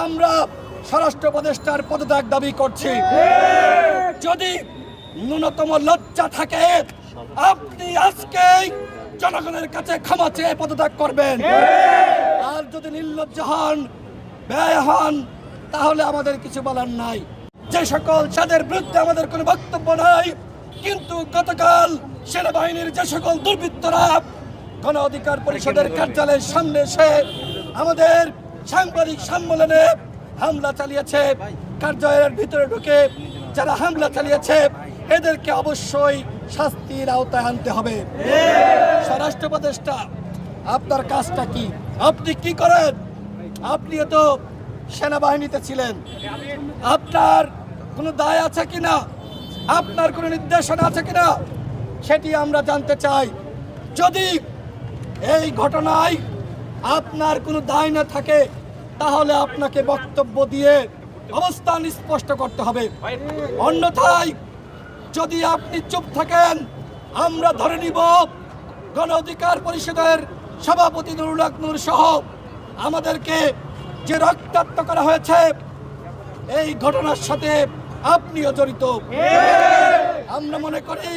আমরা স্বরাষ্ট্র উপদেষ্টার পদত্যাগ দাবি করছি। যদি ন্যূনতম লজ্জা থাকে আপনি আজকেই জনগণের কাছে ক্ষমা চেয়ে পদত্যাগ করবেন। আর যদি নির্লজ্জ হন, ব্যয় হন, তাহলে আমাদের কিছু বলার নাই। যে সকল যাদের বিরুদ্ধে আমাদের কোনো বক্তব্য নাই, কিন্তু গতকাল সেনাবাহিনীর যে সকল দুর্বৃত্তরা গণ অধিকার পরিষদের কার্যালয়ের সামনে এসে আমাদের সাংবাদিক সম্মেলনে হামলা চালিয়েছে, কার্যালয়ের ভিতরে ঢুকে যারা হামলা চালিয়েছে এদেরকে অবশ্যই শাস্তির আওতায় আনতে হবে। স্বরাষ্ট্র উপদেষ্টা, আপনার কাজটা কি? আপনি কি করেন? আপনিও তো সেনাবাহিনীতে ছিলেন। আপনার কোনো দায় আছে কিনা, আপনার কোনো নির্দেশনা আছে কিনা সেটি আমরা জানতে চাই। যদি এই ঘটনায় আপনার কোনো দায় না থাকে তাহলে আপনাকে বক্তব্য দিয়ে অবস্থান স্পষ্ট করতে হবে। অন্যথায় যদি আপনি চুপ থাকেন আমরা ধরে নিব গণ অধিকার পরিষদের সভাপতি নুরুল হক নূর সহ আমাদেরকে যে রক্তাক্ত করা হয়েছে এই ঘটনার সাথে আপনিও জড়িত। আমরা মনে করি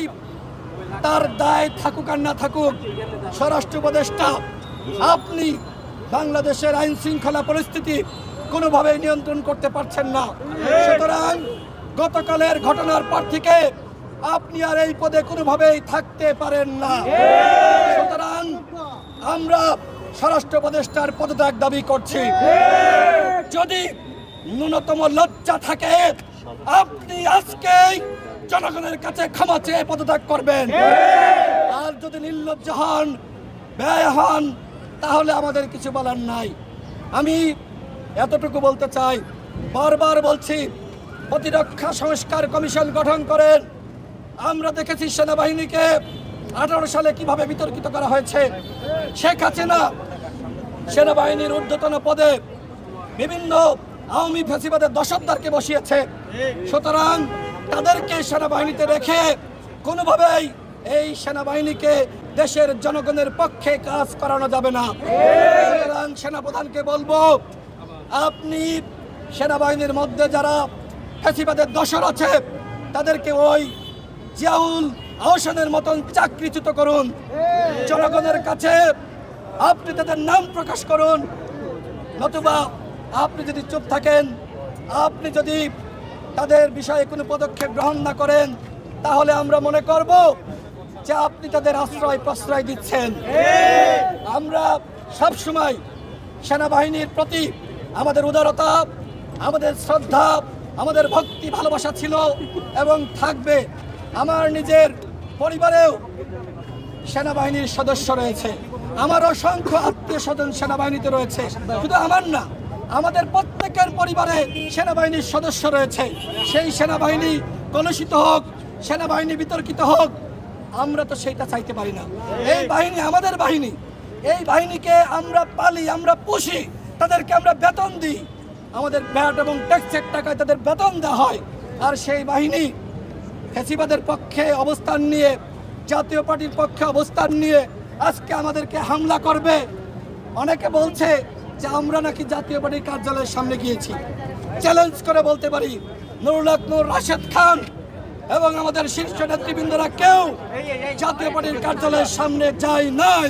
তার দায় থাকুক আর না থাকুক, স্বরাষ্ট্র উপদেষ্টা আপনি বাংলাদেশের আইন শৃঙ্খলা পরিস্থিতি কোনোভাবেই নিয়ন্ত্রণ করতে পারছেন না। সুতরাং গতকালের ঘটনার পর থেকে আপনি আর এই পদে কোনোভাবেই থাকতে পারেন না। সুতরাং আমরা স্বরাষ্ট্র উপদেষ্টার পদত্যাগ দাবি করছি। যদি ন্যূনতম লজ্জা থাকে আপনি আজকেই জনগণের কাছে ক্ষমা চেয়ে পদত্যাগ করবেন। আর যদি নির্লজ্জ হন, ব্যয় হন, তাহলে আমাদের কিছু বলার নাই। আমি এতটুকু বলতে চাই, বারবার বলছি প্রতিরক্ষা সংস্কার কমিশন গঠন করেন। আমরা দেখেছি সেনাবাহিনীকে 18 সালে কিভাবে বিতর্কিত করা হয়েছে। শেখ হাসিনা সেনাবাহিনীর ঊর্ধ্বতন পদে বিভিন্ন আওয়ামী ফ্যাসিবাদের দশরদারকে বসিয়েছে। সুতরাং তাদেরকে সেনাবাহিনীতে রেখে কোনোভাবেই এই সেনাবাহিনীকে দেশের জনগণের পক্ষে কাজ করানো যাবে না। সুতরাং সেনাপ্রধানকে বলবো, আপনি সেনাবাহিনীর মধ্যে যারা ফ্যাসিবাদের দশর আছে তাদেরকে ওই জিয়াউল আহসানের মতন চাকরিচ্যুত করুন। জনগণের কাছে আপনি তাদের নাম প্রকাশ করুন। নতুবা আপনি যদি চুপ থাকেন, আপনি যদি তাদের বিষয়ে কোনো পদক্ষেপ গ্রহণ না করেন তাহলে আমরা মনে করব যে আপনি তাদের আশ্রয় প্রশ্রয় দিচ্ছেন। আমরা সবসময় সেনাবাহিনীর প্রতি আমাদের উদারতা, আমাদের শ্রদ্ধা, আমাদের ভক্তি ভালোবাসা ছিল এবং থাকবে। আমার নিজের পরিবারেও সেনাবাহিনীর সদস্য রয়েছে, আমার অসংখ্য আত্মীয় স্বজন সেনাবাহিনীতে রয়েছে। শুধু আমার না, আমাদের প্রত্যেকের পরিবারে সেনাবাহিনীর সদস্য রয়েছে। সেই সেনাবাহিনী কলুষিত হোক, সেনাবাহিনী বিতর্কিত হোক, আমরা তো সেইটা চাইতে পারি না। এই বাহিনী আমাদের বাহিনী, এই বাহিনীকে আমরা পালি, আমরা পুষি, তাদেরকে আমরা বেতন দিই, আমাদের ভ্যাট এবং ট্যাক্সের টাকায় তাদের বেতন দেওয়া হয়। আর সেই বাহিনী ফ্যাসিবাদের পক্ষে অবস্থান নিয়ে, জাতীয় পার্টির পক্ষে অবস্থান নিয়ে আজকে আমাদেরকে হামলা করবে। অনেকে বলছে যে আমরা নাকি জাতীয় পার্টির কার্যালয়ের সামনে গিয়েছি। চ্যালেঞ্জ করে বলতে পারি, নুরুল হক নূর, রাশেদ খান এবং আমাদের শীর্ষ নেতৃবৃন্দরা কেউ জাতীয় পার্টির কার্যালয়ের সামনে যায় নাই।